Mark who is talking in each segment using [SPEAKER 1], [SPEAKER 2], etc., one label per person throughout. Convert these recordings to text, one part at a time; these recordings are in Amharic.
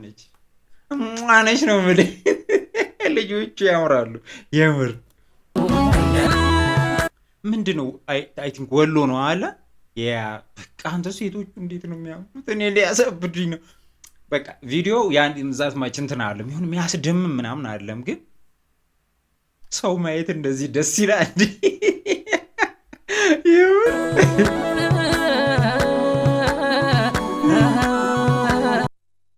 [SPEAKER 1] ማነች ማነች ነው የምልህ። ልጆቹ ያምራሉ የምር። ምንድን ነው አይ ቲንክ ወሎ ነው አለ። ያ በቃ አንተ ሴቶቹ እንዴት ነው የሚያምሩት! እኔ ሊያሳብዱኝ ነው። በቃ ቪዲዮ ያን ዛት ማች እንትን አይደለም፣ ይሁን የሚያስደምም ምናምን አይደለም፣ ግን ሰው ማየት እንደዚህ ደስ ይላል።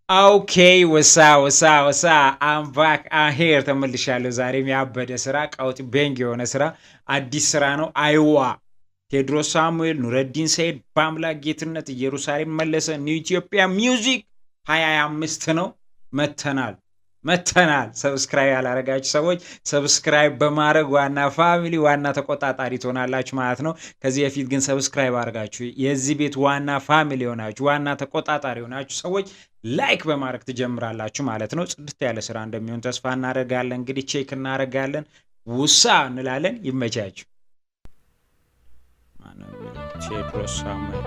[SPEAKER 1] ኦኬ ወሳ አምባክ አሄር ተመልሻለሁ። ዛሬም ያበደ ስራ ቀውጥ ቤንግ የሆነ ስራ አዲስ ስራ ነው። አይዋ ቴድሮስ ሳሙኤል፣ ኑረዲን ሰይድ፣ በአምላክ ጌትነት፣ ኢየሩሳሌም መለሰ፣ ኒው ኢትዮጵያ ሚውዚክ 2025 ነው። መተናል። ሰብስክራይብ ያላረጋችሁ ሰዎች ሰብስክራይብ በማድረግ ዋና ፋሚሊ ዋና ተቆጣጣሪ ትሆናላችሁ ማለት ነው። ከዚህ በፊት ግን ሰብስክራይብ አድርጋችሁ የዚህ ቤት ዋና ፋሚሊ ሆናችሁ ዋና ተቆጣጣሪ ሆናችሁ ሰዎች ላይክ በማድረግ ትጀምራላችሁ ማለት ነው። ጽድት ያለ ስራ እንደሚሆን ተስፋ እናደርጋለን። እንግዲህ ቼክ እናደርጋለን፣ ውሳ እንላለን። ይመቻችሁ። ቴድሮስ ሳሙኤል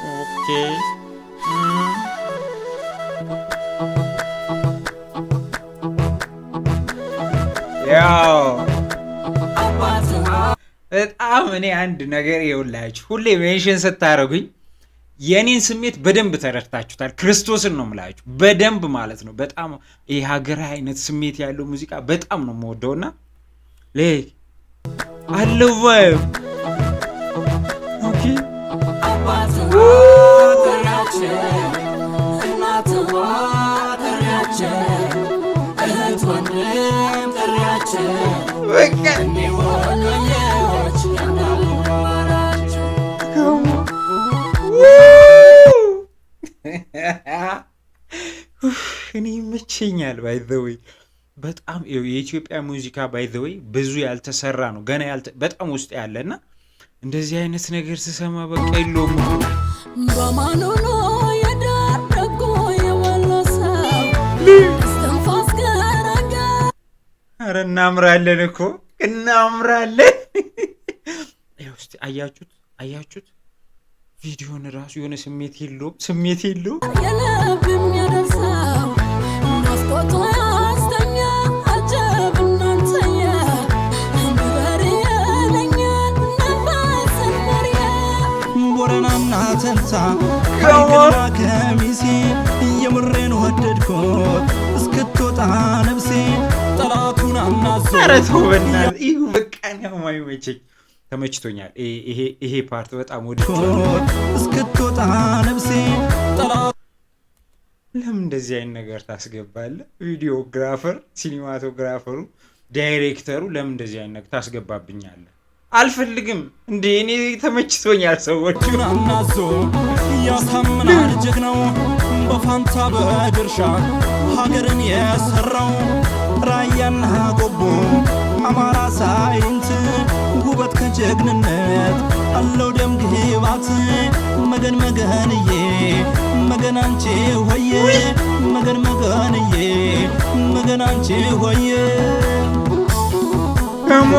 [SPEAKER 1] ኦኬ ያው በጣም እኔ አንድ ነገር ይኸውላችሁ፣ ሁሌ ሜንሽን ስታደርጉኝ የኔን ስሜት በደንብ ተረድታችሁታል። ክርስቶስን ነው የምላችሁ፣ በደንብ ማለት ነው። በጣም ይሄ ሀገራዊ አይነት ስሜት ያለው ሙዚቃ በጣም ነው የምወደውና አለው ቫይብ ኦኬ እኔ ይመቸኛል። ባይ ዘ ወይ በጣም የኢትዮጵያ ሙዚቃ ባይ ዘ ወይ ብዙ ያልተሰራ ነው ገና በጣም ውስጥ ያለና እንደዚህ አይነት ነገር ስሰማ በቃ የለውም በማኖኖ የዳረጎ የወለሰው እስትንፋስ ገራጋ። ኧረ እናምራለን እኮ እናምራለን። ይኸው እስኪ አያችሁት ቪዲዮን ራሱ የሆነ ስሜት የለውም የልብ የሚያደርሰው ናፍቆቱ ያስተኛ አጀብ እናንተየ ንበሪ የለኛል ነፋስን መርየ ቦረናና ተንሳ አይገና ከሚሴ የምሬን ወደድኮት እስክትወጣ ነብሴ ጠላቱን አናዞ ረተውበናል። ይሁ በቃን ያማይመቸኝ ተመችቶኛል። ይሄ ፓርት በጣም ወደድኩት እስክትወጣ ነብሴ ጠላት። ለምን እንደዚህ አይነት ነገር ታስገባለህ? ቪዲዮግራፈር፣ ሲኒማቶግራፈሩ፣ ዳይሬክተሩ ለምን እንደዚህ አይነት ነገር ታስገባብኛለህ? አልፈልግም እንዴ እኔ ተመችቶኛል። ሰዎች አናዞ ያሳምናል ጀግናው በፋንታ በድርሻ ሀገርን የሰራው ራያና ቆቦ አማራ ሳይንት ውበት ከጀግንነት አለው ደም ግባት መገንዬ መገን አንቺ ሆዬ መገን አንቺ ሆዬ ከሞ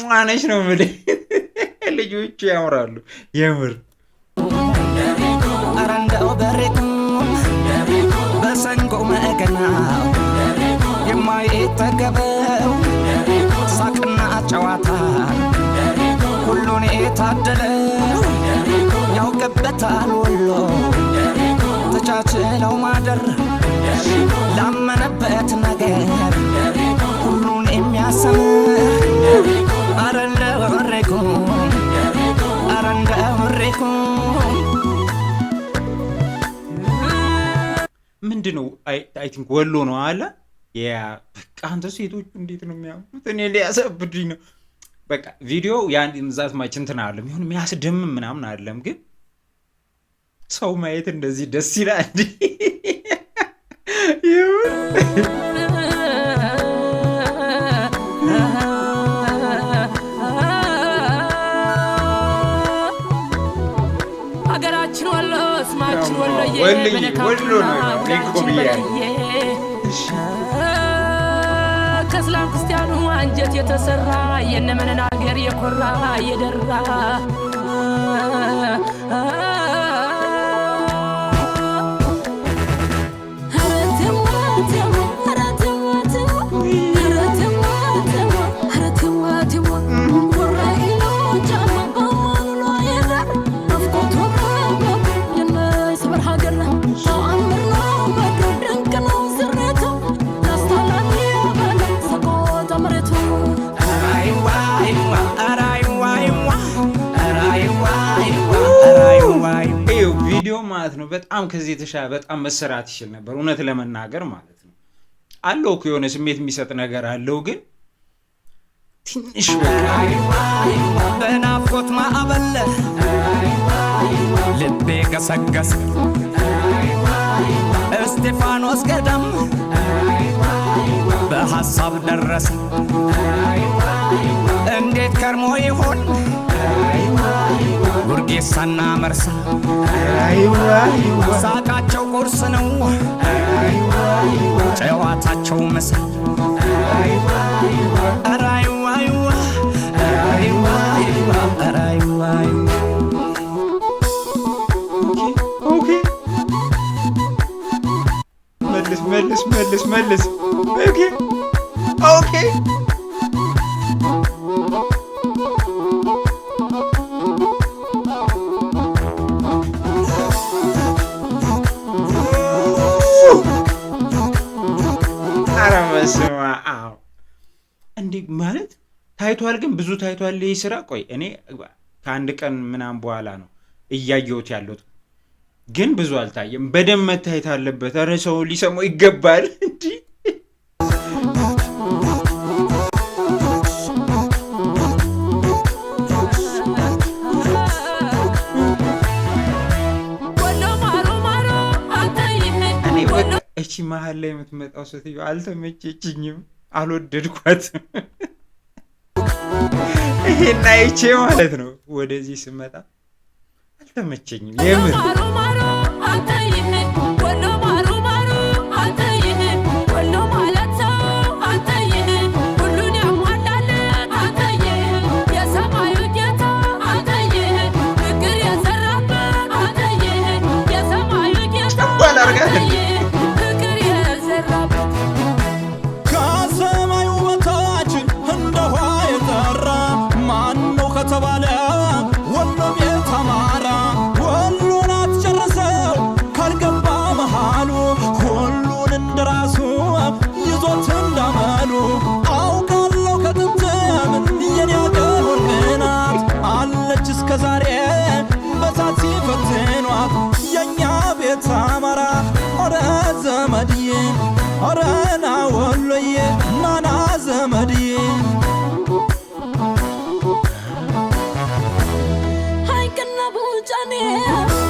[SPEAKER 1] ማነች ነው የምልህ። ልጆቹ ያምራሉ የምር።
[SPEAKER 2] አረንዳው በሬቱ በሰንጎ መገና የማይጠገበው ሳቅና ጨዋታ ሁሉን የታደለው ያውቅበታል ወሎ ተቻችለው ማደር ላመነበት ነገር ሁሉን የሚያሰምር
[SPEAKER 1] ምንድነው አይ ቲንክ ወሎ ነው አለ። ያ በቃ አንተ ሴቶቹ እንዴት ነው የሚያምሩት! እኔ ሊያሳብዱኝ ነው። በቃ ቪዲዮ ያን ዛት ማች እንትን አይደለም፣ ይሁን የሚያስደምም ምናምን አይደለም፣ ግን ሰው ማየት እንደዚህ ደስ ይላል። ወሎ ነው ሪኮቢያ
[SPEAKER 3] ከእስላም ክርስቲያኑ አንጀት የተሰራ የነመነን አገር የኮራ የደራ
[SPEAKER 1] ቪዲዮ ማለት ነው በጣም ከዚህ የተሻለ በጣም መሰራት ይችል ነበር እውነት ለመናገር ማለት ነው አለው እኮ የሆነ ስሜት የሚሰጥ ነገር አለው ግን ትንሽ
[SPEAKER 2] በናፍቆት ማዕበል ልቤ ገሰገሰ እስጢፋኖስ ገዳም በሐሳብ ደረሰ እንዴት ከርሞ ይሆን ጉርጌሳና መርሳ ሳቃቸው ቁርስ ነው ጨዋታቸው ምሳ
[SPEAKER 1] መልስ ኦኬ እንዴ ማለት ታይቷል ግን ብዙ ታይቷል ይሄ ስራ ቆይ እኔ ከአንድ ቀን ምናምን በኋላ ነው እያየሁት ያለሁት ግን ብዙ አልታየም በደም መታየት አለበት ኧረ ሰው ሊሰማው ይገባል እንዴ እቺ መሀል ላይ የምትመጣው ሴትዮ አልተመቸችኝም አልወደድኳትም ይሄን አይቼ ማለት ነው ወደዚህ ስመጣ አልተመቸኝም የምር
[SPEAKER 2] Arana walloye nana zamadiye hay kana bujane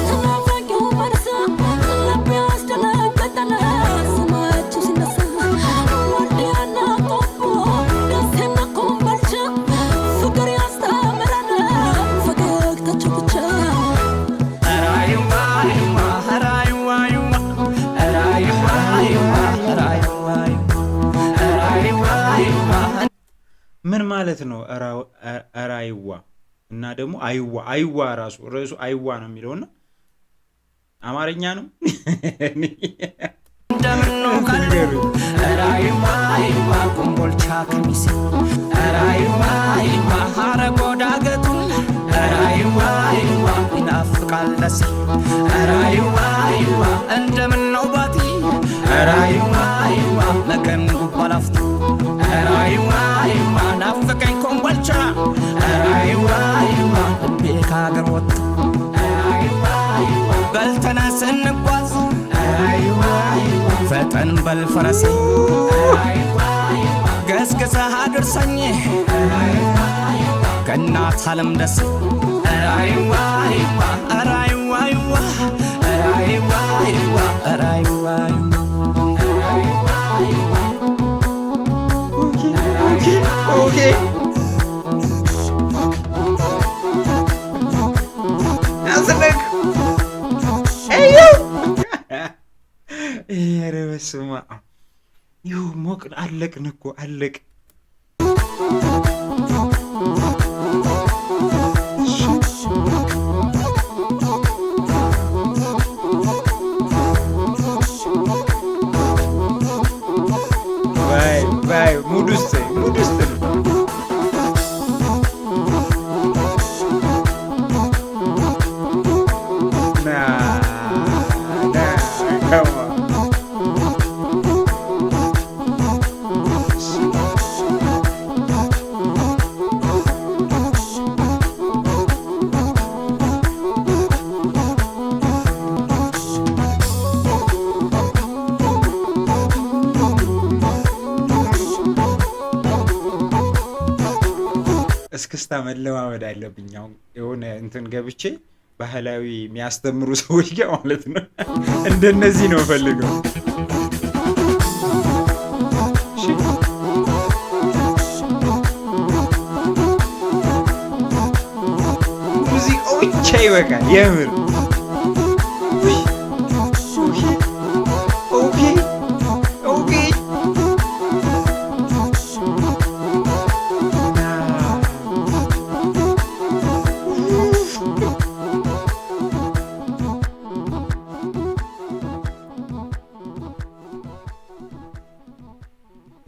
[SPEAKER 2] sana fakyo marsa labya astana katana samachu sinasa wadiana kopo dasena kombalcha fukari asta marana fakak tachucha
[SPEAKER 1] ምን ማለት ነው አራይዋ እና ደግሞ አይዋ ራሱ አይዋ ነው የሚለውና አማርኛ ነው
[SPEAKER 2] እንደምኑ ካሉ አራይዋ ኮምቦልቻ ከሚሴ አራይዋ ሀረጎ ዳገቱ አራይዋ ይናፍቃል ደስ አራይዋ እንደምን ነው ባቲ አራይዋ መገን ጉባላፍቱ አራይዋ ናፍቀኝ ኮምቦልቻ አራይዋ ቤካ ሀገር ወጥ አራይዋ በልተናስ እንጓዝ አራይዋ ፈጠን በል ፈረሴ አራይዋ ገስገሰህ አድርሰኝ አራይዋ ከእናት ዓለም ደስ አራይዋ አራይዋ አራይዋ አራይዋ
[SPEAKER 1] Okay. That's a look. Hey, you. በስመ አብ ይሁ ሞቅ አለቅን እኮ አለቅ ባይ ሙድ ውስጥ እስክስታ መለማመድ አለብኝ። አሁን የሆነ እንትን ገብቼ ባህላዊ የሚያስተምሩ ሰዎች ጋር ማለት ነው። እንደነዚህ ነው ፈልገው ሙዚቃው ብቻ ይበቃል የምር።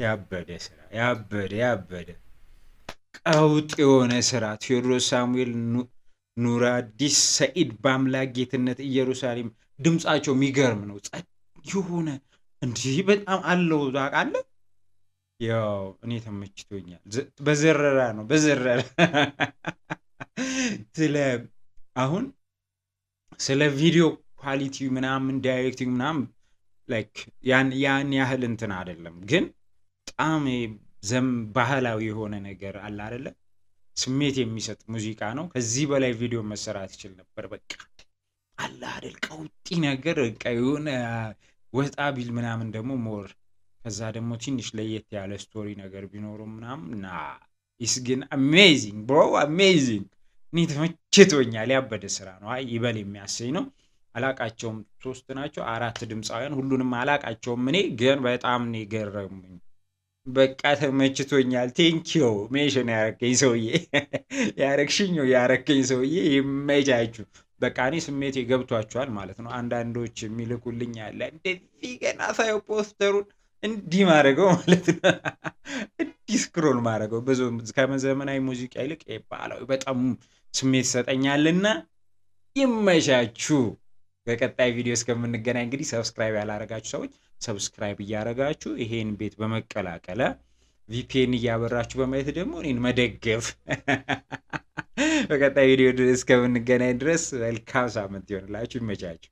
[SPEAKER 1] ያበደ ስራ ያበደ ቀውጥ የሆነ ስራ። ቴዎድሮስ ሳሙኤል፣ ኑራዲስ ሰኢድ፣ በአምላክ ጌትነት፣ ኢየሩሳሌም ድምጻቸው የሚገርም ነው። ጸጥ የሆነ እንዲህ በጣም አለው ታውቃለህ። ያው እኔ ተመችቶኛል። በዘረራ ነው በዘረራ አሁን ስለ ቪዲዮ ኳሊቲ ምናምን ዳይሬክቲንግ ምናምን ላይክ ያን ያህል እንትን አይደለም ግን በጣም ባህላዊ የሆነ ነገር አለ አይደለ? ስሜት የሚሰጥ ሙዚቃ ነው። ከዚህ በላይ ቪዲዮ መሰራት ይችል ነበር። በቃ አለ አይደል? ቀውጢ ነገር በቃ የሆነ ወጣ ቢል ምናምን ደግሞ ሞር ከዛ ደግሞ ትንሽ ለየት ያለ ስቶሪ ነገር ቢኖረው ምናምን ኢስ ግን አሜዚንግ ብሮ አሜዚንግ። እኔ ተመችቶኛል። ያበደ ስራ ነው። አይ ይበል የሚያሰኝ ነው። አላቃቸውም 3 ናቸው 4 ድምፃውያን ሁሉንም አላቃቸውም። እኔ ግን በጣም ነው የገረሙኝ። በቃ ተመችቶኛል። ቴንኪው ሜንሽን ያረከኝ ሰውዬ ያረከኝ ሰውዬ ይመቻችሁ። በቃ እኔ ስሜቴ ገብቷቸዋል ማለት ነው። አንዳንዶች የሚልኩልኝ አለ እንደዚህ ገና ሳየው ፖስተሩን እንዲህ ማድረገው ማለት ነው። እንዲህ ስክሮል ማድረገው ብዙ ከዘመናዊ ሙዚቃ ይልቅ ባህላዊ በጣም ስሜት ይሰጠኛልና ይመቻችሁ። በቀጣይ ቪዲዮ እስከምንገናኝ እንግዲህ ሰብስክራይብ ያላረጋችሁ ሰዎች ሰብስክራይብ እያረጋችሁ ይሄን ቤት በመቀላቀለ ቪፒኤን እያበራችሁ በማየት ደግሞ እኔን መደገፍ። በቀጣይ ቪዲዮ እስከምንገናኝ ድረስ መልካም ሳምንት ይሆንላችሁ። ይመቻችሁ።